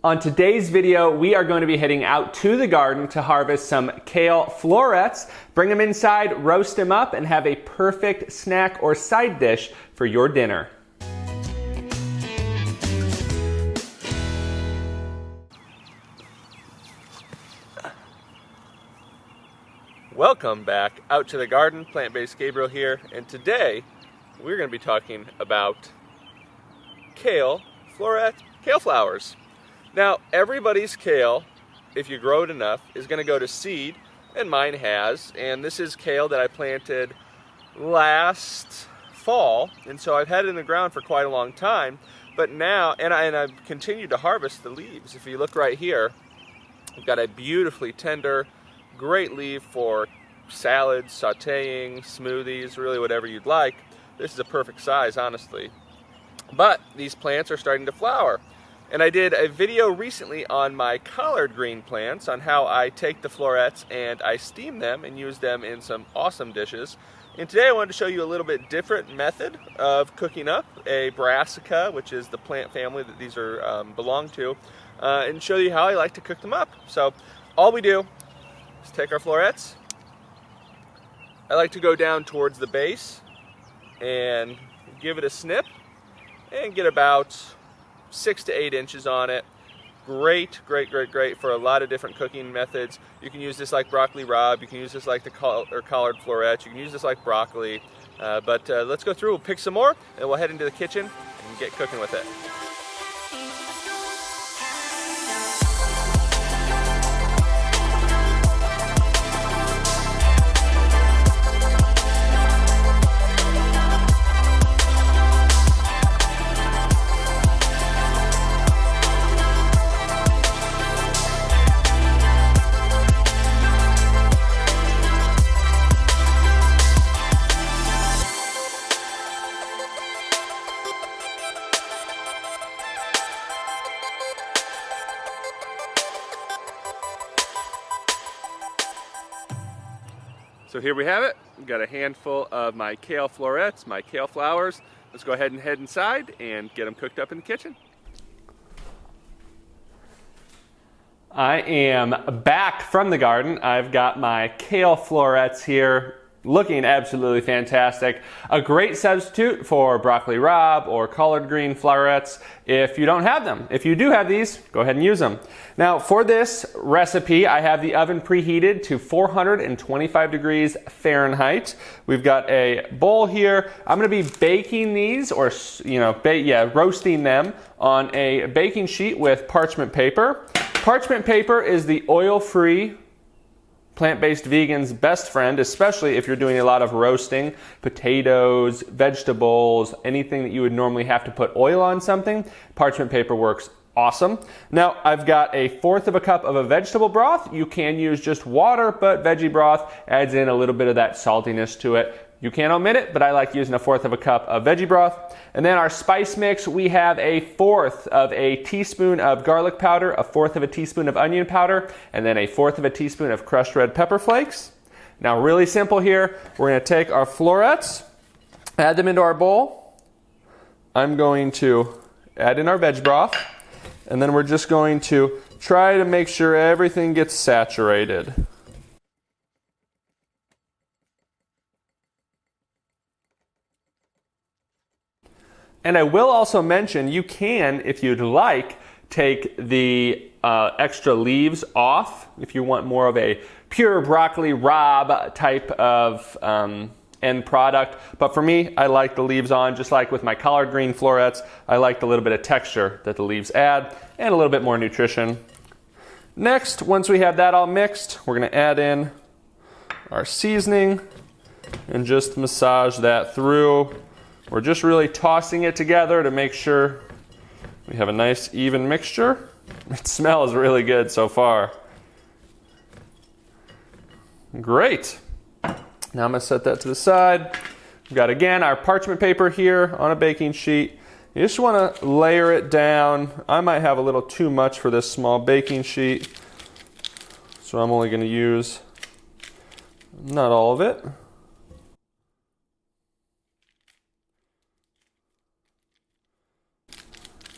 On today's video, we are going to be heading out to the garden to harvest some kale florets, bring them inside, roast them up, and have a perfect snack or side dish for your dinner. Welcome back out to the garden. Plant-based Gabriel here, and today we're going to be talking about kale flowers. Now, everybody's kale, if you grow it enough, is going to go to seed, and mine has. And this is kale that I planted last fall, and so I've had it in the ground for quite a long time. But now, and I've continued to harvest the leaves. If you look right here, I've got a beautifully tender, great leaf for salads, sautéing, smoothies, really whatever you'd like. This is a perfect size, honestly. But these plants are starting to flower. And I did a video recently on my collard green plants on how I take the florets and I steam them and use them in some awesome dishes. And today I wanted to show you a little bit different method of cooking up a brassica, which is the plant family that these are belong to, and show you how I like to cook them up. So all we do is take our florets. I like to go down towards the base and give it a snip and get about 6 to 8 inches on it. Great for a lot of different cooking methods. You can use this like broccoli rabe, you can use this like the collard florets, you can use this like broccoli. But let's go through, we'll pick some more, and we'll head into the kitchen and get cooking with it. So here we have it. We've got a handful of my kale florets, my kale flowers. Let's go ahead and head inside and get them cooked up in the kitchen. I am back from the garden. I've got my kale florets here, looking absolutely fantastic. A great substitute for broccoli rabe or collard green florets if you don't have them. If you do have these, go ahead and use them. Now for this recipe, I have the oven preheated to 425 degrees Fahrenheit. We've got a bowl here. I'm going to be baking these, or roasting them on a baking sheet with parchment paper. Parchment paper is the oil-free plant-based vegan's best friend, especially if you're doing a lot of roasting, potatoes, vegetables, anything that you would normally have to put oil on something. Parchment paper works awesome. Now I've got 1/4 cup of a vegetable broth. You can use just water, but veggie broth adds in a little bit of that saltiness to it. You can't omit it, but I like using 1/4 cup of veggie broth. And then our spice mix, we have 1/4 teaspoon of garlic powder, 1/4 teaspoon of onion powder, and then 1/4 teaspoon of crushed red pepper flakes. Now really simple here. We're going to take our florets, add them into our bowl. I'm going to add in our veg broth, and then we're just going to try to make sure everything gets saturated. And I will also mention, you can, if you'd like, take the extra leaves off if you want more of a pure broccoli rabe type of end product. But for me, I like the leaves on, just like with my collard green florets. I like the little bit of texture that the leaves add and a little bit more nutrition. Next, once we have that all mixed, we're going to add in our seasoning and just massage that through. We're just really tossing it together to make sure we have a nice even mixture. It smells really good so far. Great. Now I'm going to set that to the side. We've got, again, our parchment paper here on a baking sheet. You just want to layer it down. I might have a little too much for this small baking sheet, so I'm only going to use not all of it.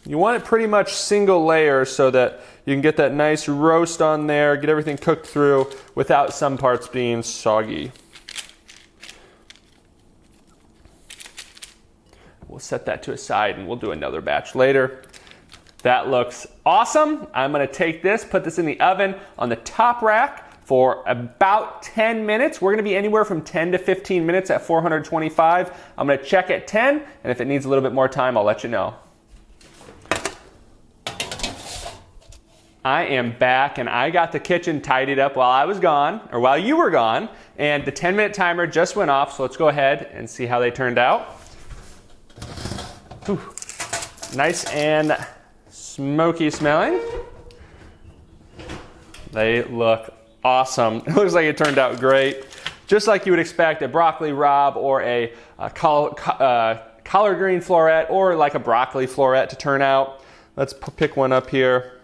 You want it pretty much single layer so that you can get that nice roast on there, get everything cooked through without some parts being soggy. We'll set that to a side and we'll do another batch later. That looks awesome. I'm gonna take this, put this in the oven on the top rack for about 10 minutes. We're gonna be anywhere from 10 to 15 minutes at 425. I'm gonna check at 10, and if it needs a little bit more time, I'll let you know. I am back, and I got the kitchen tidied up while I was gone, or while you were gone, and the 10-minute timer just went off, so let's go ahead and see how they turned out. Whew. Nice and smoky smelling. They look awesome. It looks like it turned out great. Just like you would expect a broccoli rabe or a collard green floret or like a broccoli floret to turn out. Let's pick one up here.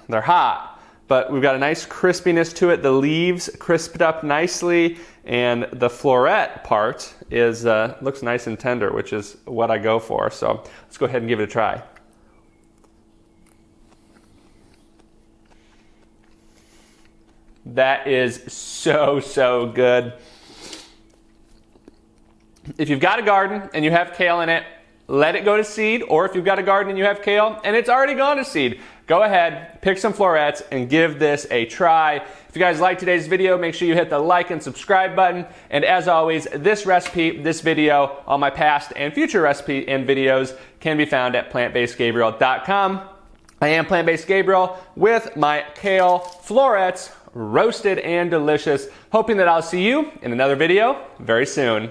They're hot, but we've got a nice crispiness to it. The leaves crisped up nicely, and the floret part is looks nice and tender, which is what I go for. So let's go ahead and give it a try. That is so, so good. If you've got a garden and you have kale in it, let it go to seed. Or if you've got a garden and you have kale and it's already gone to seed, go ahead, pick some florets and give this a try. If you guys liked today's video, make sure you hit the like and subscribe button. And as always, this recipe, this video, all my past and future recipe and videos can be found at plantbasedgabriel.com. I am Plant-Based Gabriel with my kale florets, roasted and delicious. Hoping that I'll see you in another video very soon.